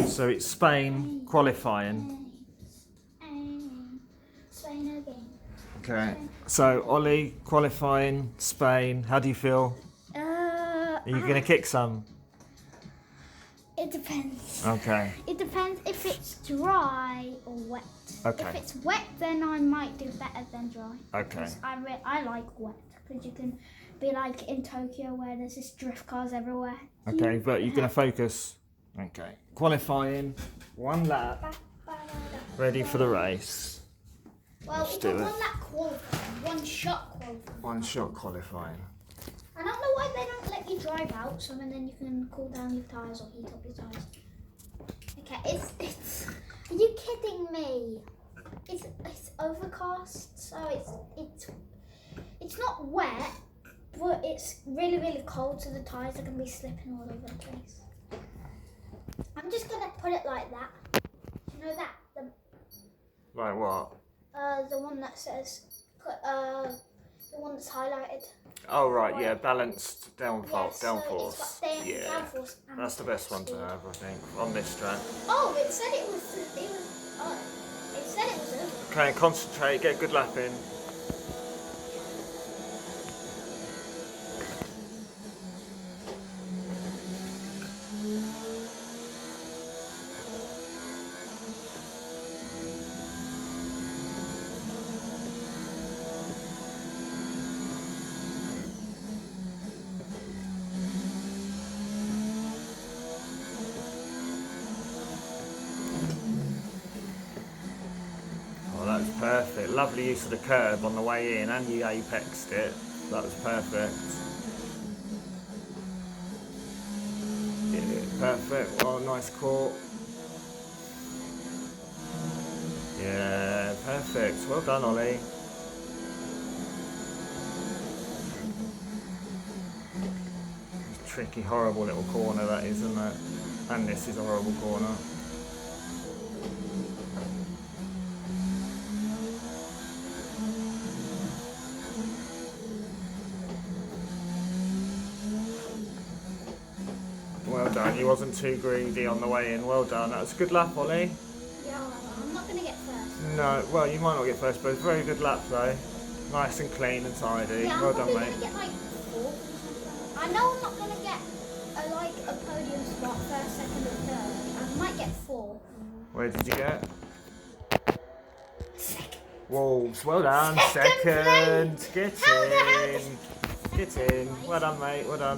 So it's Spain qualifying. Spain again. Okay. So Ollie qualifying Spain. How do you feel? Are Are you gonna kick some? It depends. Okay. It depends if it's dry or wet. Okay. If it's wet, then I might do better than dry. Okay. Because I like wet, because you can be like in Tokyo where there's just drift cars everywhere. Okay, but you're gonna focus. Okay. Qualifying. 1 lap. Ready for the race. Well, Let's it's do not it. 1 lap qualifying, 1 shot qualifying. 1 shot qualifying. I don't know why they don't let you drive out, so and then you can cool down your tyres or heat up your tyres. Okay, it's. Are you kidding me? It's overcast, so it's not wet, but it's really cold, so the tyres are gonna be slipping all over the place. I'm just gonna put it like that. You know that Like what? the one that says the one that's highlighted. Oh right, yeah, balanced downforce. It's got Yeah, downforce and that's the best one to have, I think, on this track. Oh, it said it was. It said it was over. Okay, concentrate, get a good lap in. That was perfect. Lovely use of the curb on the way in, and you apexed it. That was perfect. Yeah, perfect. Oh, nice caught. Yeah, perfect. Well done, Ollie. Tricky, horrible little corner that is, isn't it? And this is a horrible corner. Well done, he wasn't too greedy on the way in. Well done, that was a good lap, Ollie. Yeah, I'm not gonna get first. No, well, you might not get first, but it's a very good lap though. Nice and clean and tidy. Yeah, Well I'm done, probably mate. gonna get like 4th. I know I'm not gonna get a podium spot, 1st, 2nd, or 3rd. I might get 4. Where did you get? 2nd. Wolves, well done. Second Second. place. Get How the hell in. Get in. Well done, mate. Well done.